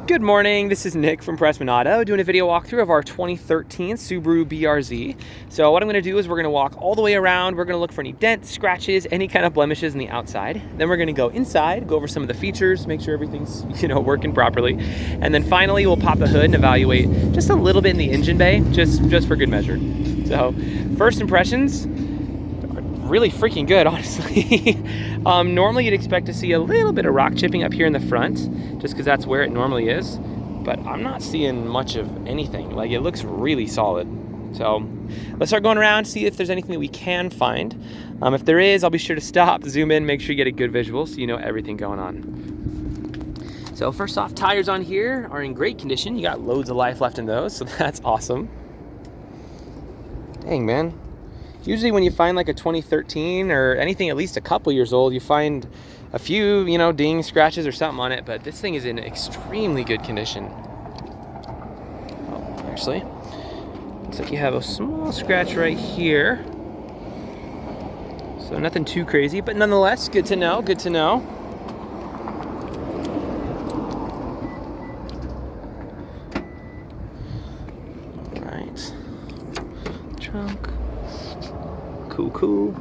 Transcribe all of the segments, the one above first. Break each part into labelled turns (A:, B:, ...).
A: Good morning, this is Nick from Prestman Auto doing a video walkthrough of our 2013 Subaru BRZ. So what I'm going to do is we're going to walk all the way around. We're going to look for any dents, scratches, any kind of blemishes in the outside. Then we're going to go inside, go over some of the features, make sure everything's working properly. And then finally we'll pop the hood and evaluate just a little bit in the engine bay, just for good measure. So first impressions, really freaking good, honestly. Normally you'd expect to see a little bit of rock chipping up here in the front, just because that's where it normally is, but I'm not seeing much of anything. Like, it looks really solid. So let's start going around, see if there's anything that we can find. If there is, I'll be sure to stop, zoom in, make sure you get a good visual so you know everything going on. So first off, tires on here are in great condition. You got loads of life left in those, so that's awesome. Dang, man. Usually when you find like a 2013 or anything at least a couple years old, you find a few, dings, scratches or something on it, but this thing is in extremely good condition. Oh, actually, looks like you have a small scratch right here. So nothing too crazy, but nonetheless, good to know, good to know. All right, trunk. Cool.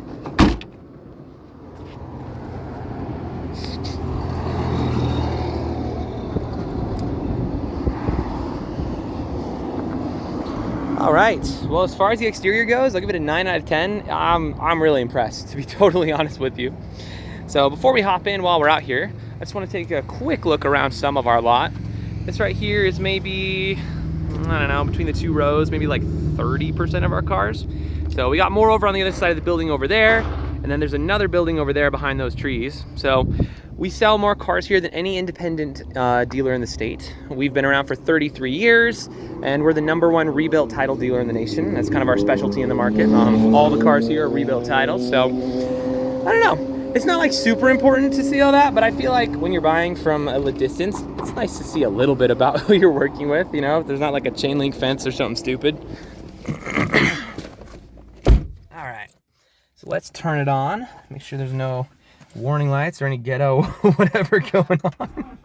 A: All right, well, as far as the exterior goes, I'll give it a 9 out of 10. I'm really impressed, to be totally honest with you. So before we hop in while we're out here, I just want to take a quick look around some of our lot. This right here is maybe, I don't know, between the two rows, maybe like 30% of our cars. So we got more over on the other side of the building over there, and then there's another building over there behind those trees. So we sell more cars here than any independent dealer in the state. We've been around for 33 years, and we're the #1 rebuilt title dealer in the nation. That's kind of our specialty in the market. All the cars here are rebuilt titles, so I don't know. It's not like super important to see all that, but I feel like when you're buying from a distance, it's nice to see a little bit about who you're working with, if there's not like a chain link fence or something stupid. All right, so let's turn it on. Make sure there's no warning lights or any ghetto whatever going on.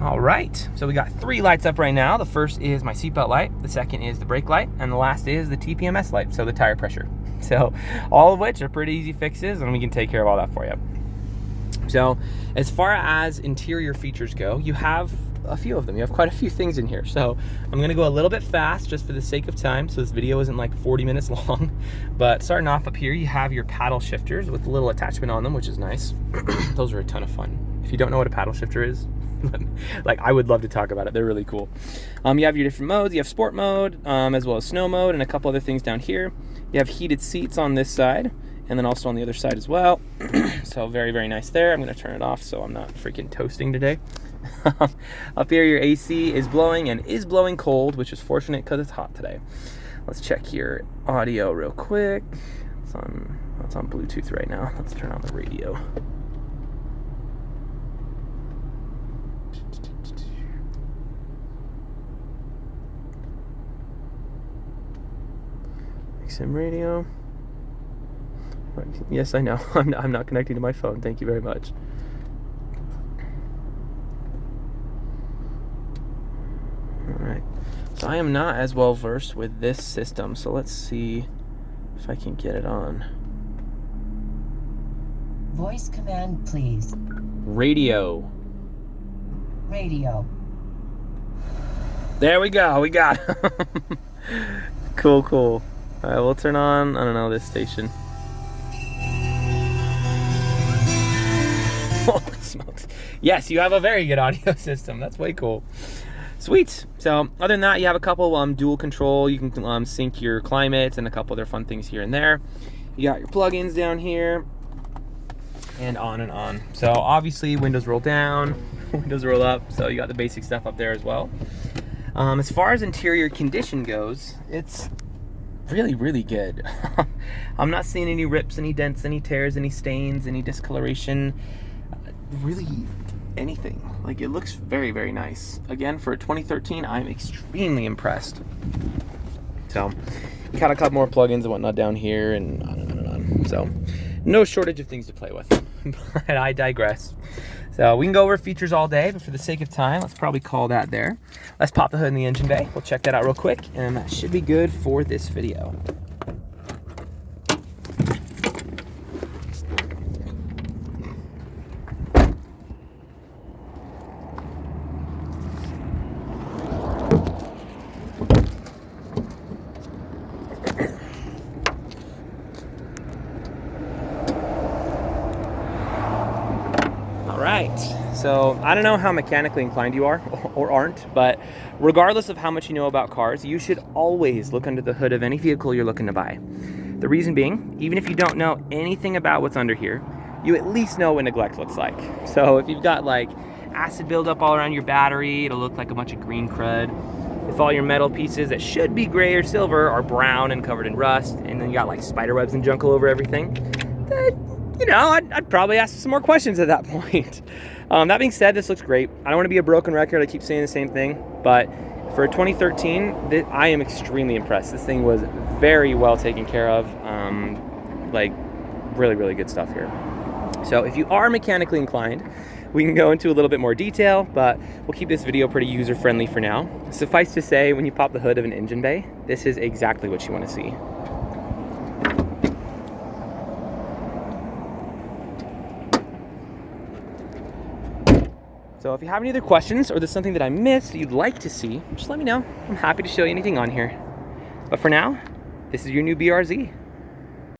A: All right, so we got 3 lights up right now. The first is my seatbelt light, the second is the brake light, and the last is the TPMS light, so the tire pressure. So all of which are pretty easy fixes, and we can take care of all that for you. So as far as interior features go, you have a few of them. You have quite a few things in here. So I'm gonna go a little bit fast just for the sake of time, so this video isn't like 40 minutes long. But starting off up here, you have your paddle shifters with a little attachment on them, which is nice. Those are a ton of fun. If you don't know what a paddle shifter is, like, I would love to talk about it. They're really cool. You have your different modes. You have sport mode, as well as snow mode, and a couple other things down here. You have heated seats on this side, and then also on the other side as well. So very, very nice there. I'm gonna turn it off so I'm not freaking toasting today. Up here, your AC is blowing, and is blowing cold, which is fortunate because it's hot today. Let's check your audio real quick. It's on Bluetooth right now. Let's turn on the radio. XM radio. Yes, I know. I'm not connecting to my phone. Thank you very much. All right. So I am not as well versed with this system, so let's see if I can get it on.
B: Voice command, please.
A: Radio.
B: Radio.
A: There we go. We got it. Cool. All right, we'll turn on, I don't know, this station. Holy smokes. Yes, you have a very good audio system. That's way cool. Sweet. So other than that, you have a couple dual control. You can sync your climate and a couple other fun things here and there. You got your plugins down here and on and on. So obviously windows roll down, windows roll up. So you got the basic stuff up there as well. As far as interior condition goes, it's really, really good. I'm not seeing any rips, any dents, any tears, any stains, any discoloration, really anything. Like, it looks very, very nice. Again, for a 2013, I'm extremely impressed. So, got a couple more plugins and whatnot down here, and on and on and on. one. So no shortage of things to play with, but I digress. So we can go over features all day, but for the sake of time, let's probably call that there. Let's pop the hood in the engine bay. We'll check that out real quick, and that should be good for this video. Right, so I don't know how mechanically inclined you are or aren't, but regardless of how much you know about cars, you should always look under the hood of any vehicle you're looking to buy. The reason being, even if you don't know anything about what's under here, you at least know what neglect looks like. So if you've got like acid buildup all around your battery, it'll look like a bunch of green crud. If all your metal pieces that should be gray or silver are brown and covered in rust, and then you got like spider webs and junk all over everything, you know, I'd probably ask some more questions at that point. That being said, this looks great. I don't want to be a broken record. I keep saying the same thing, but for a 2013, I am extremely impressed. This thing was very well taken care of. Like really, really good stuff here. So if you are mechanically inclined, we can go into a little bit more detail, but we'll keep this video pretty user-friendly for now. Suffice to say, when you pop the hood of an engine bay, this is exactly what you want to see. So if you have any other questions or there's something that I missed that you'd like to see, just let me know. I'm happy to show you anything on here. But for now, this is your new BRZ.